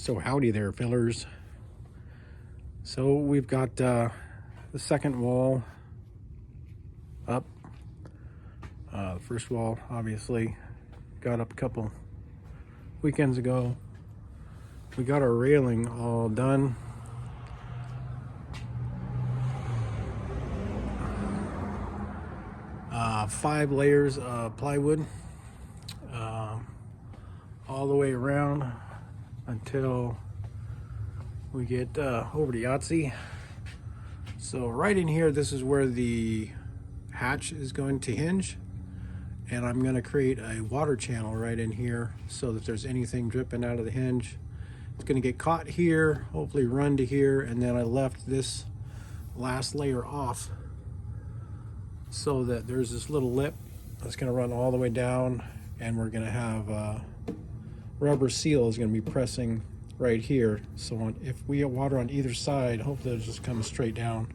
So howdy there, fillers. So we've got the second wall up. The first wall obviously got up a couple weekends ago. We got our railing all done. Five layers of plywood all the way around until we get over to Yahtzee. So right in here, this is where the hatch is going to hinge, and I'm going to create a water channel right in here so that there's anything dripping out of the hinge, it's going to get caught here, hopefully run to here, and then I left this last layer off so that there's this little lip that's going to run all the way down, and we're going to have rubber seal is going to be pressing right here. So if we get water on either side, hopefully it'll just come straight down.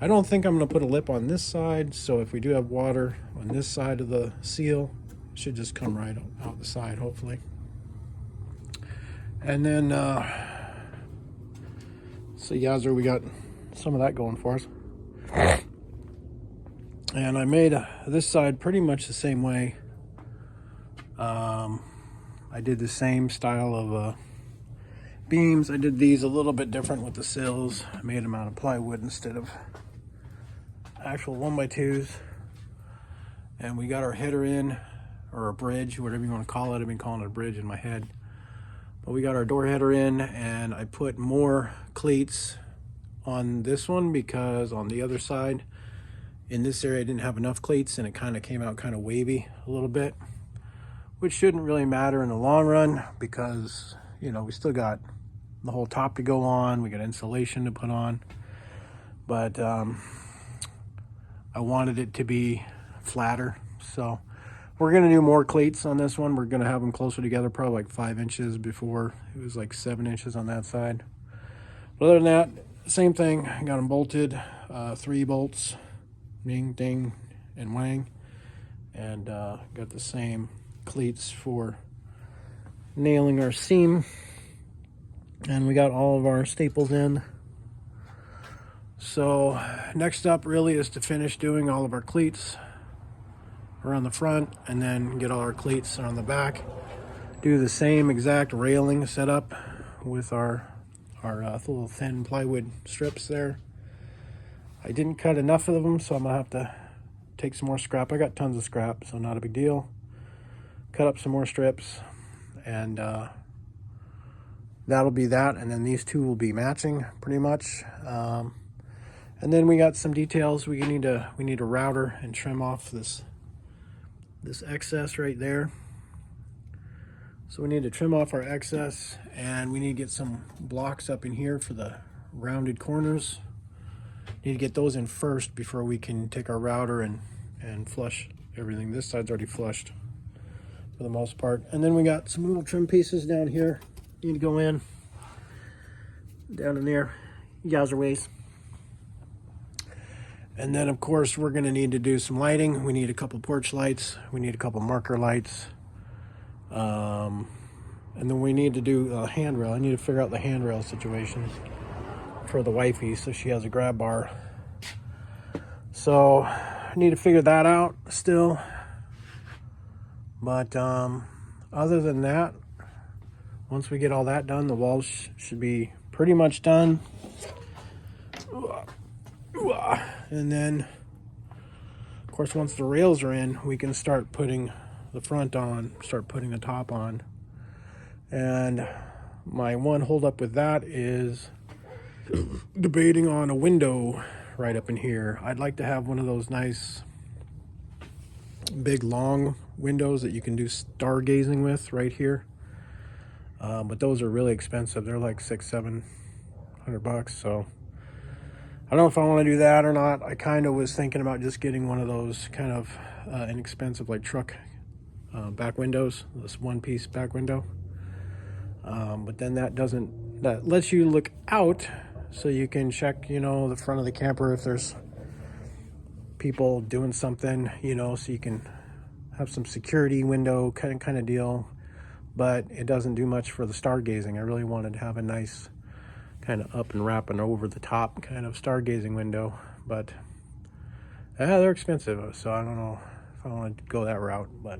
I don't think I'm going to put a lip on this side, so if we do have water on this side of the seal, it should just come right out the side, hopefully. And then so Yazzer, we got some of that going for us. And I made this side pretty much the same way. I did the same style of beams. I did these a little bit different with the sills. I made them out of plywood instead of actual 1x2s. And we got our header in, or a bridge, whatever you want to call it. I've been calling it a bridge in my head. But we got our door header in, and I put more cleats on this one because on the other side, in this area, I didn't have enough cleats, and it kind of came out kind of wavy a little bit, which shouldn't really matter in the long run because, you know, we still got the whole top to go on. We got insulation to put on. But I wanted it to be flatter. So we're going to do more cleats on this one. We're going to have them closer together, probably like 5 inches. Before it was like 7 inches on that side. But other than that, same thing. I got them bolted, 3 bolts, ding, ding, and wang. And got the same cleats for nailing our seam, and we got all of our staples in. So next up really is to finish doing all of our cleats around the front, and then get all our cleats on the back. Do the same exact railing setup with our little thin plywood strips there. I didn't cut enough of them, so I'm gonna have to take some more scrap. I got tons of scrap, so not a big deal. Cut up some more strips, and that'll be that. And then these two will be matching pretty much. And then we got some details. We need a router and trim off this excess right there. So we need to trim off our excess, and we need to get some blocks up in here for the rounded corners. Need to get those in first before we can take our router and flush everything. This side's already flushed for the most part. And then we got some little trim pieces down here. Need to go in down in there. Yazzer ways. And then of course we're going to need to do some lighting. We need a couple porch lights. We need a couple marker lights. And then we need to do a handrail. I need to figure out the handrail situation for the wifey so she has a grab bar. So I need to figure that out still. But other than that, once we get all that done, the walls should be pretty much done. And then, of course, once the rails are in, we can start putting the front on, start putting the top on. And my one holdup with that is debating on a window right up in here. I'd like to have one of those nice big long windows that you can do stargazing with right here, but those are really expensive. They're like $600-700 bucks. So I don't know if I want to do that or not. I kind of was thinking about just getting one of those kind of inexpensive like truck back windows, this one-piece back window. But then that lets you look out, so you can check, you know, the front of the camper if there's people doing something, you know, so you can have some security window kind of deal. but it doesn't do much for the stargazing. I really wanted to have a nice kind of up and wrapping over the top kind of stargazing window, but they're expensive, so I don't know if I want to go that route. But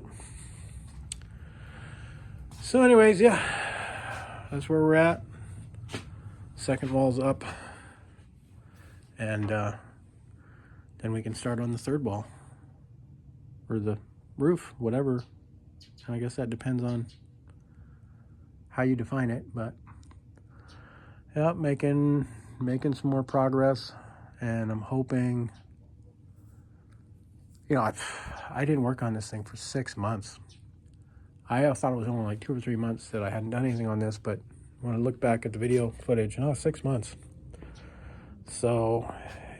so anyways, yeah, that's where we're at. Second wall's up, and then we can start on the third wall, or the roof, whatever. I guess that depends on how you define it, but yeah, making some more progress, and I'm hoping, you know, I didn't work on this thing for 6 months. I thought it was only like 2 or 3 months that I hadn't done anything on this, but when I look back at the video footage, 6 months. So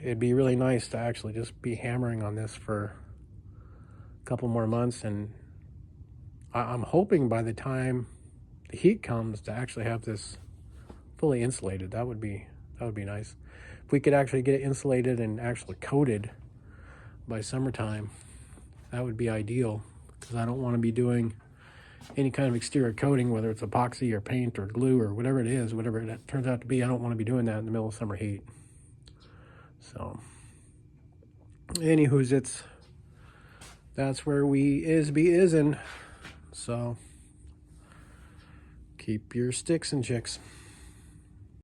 it'd be really nice to actually just be hammering on this for a couple more months, and I'm hoping by the time the heat comes to actually have this fully insulated. That would be nice. If we could actually get it insulated and actually coated by summertime, that would be ideal, because I don't want to be doing any kind of exterior coating, whether it's epoxy or paint or glue or whatever it is, whatever it turns out to be. I don't want to be doing that in the middle of summer heat. So anywho's, that's where we be isn't. So keep your sticks and chicks.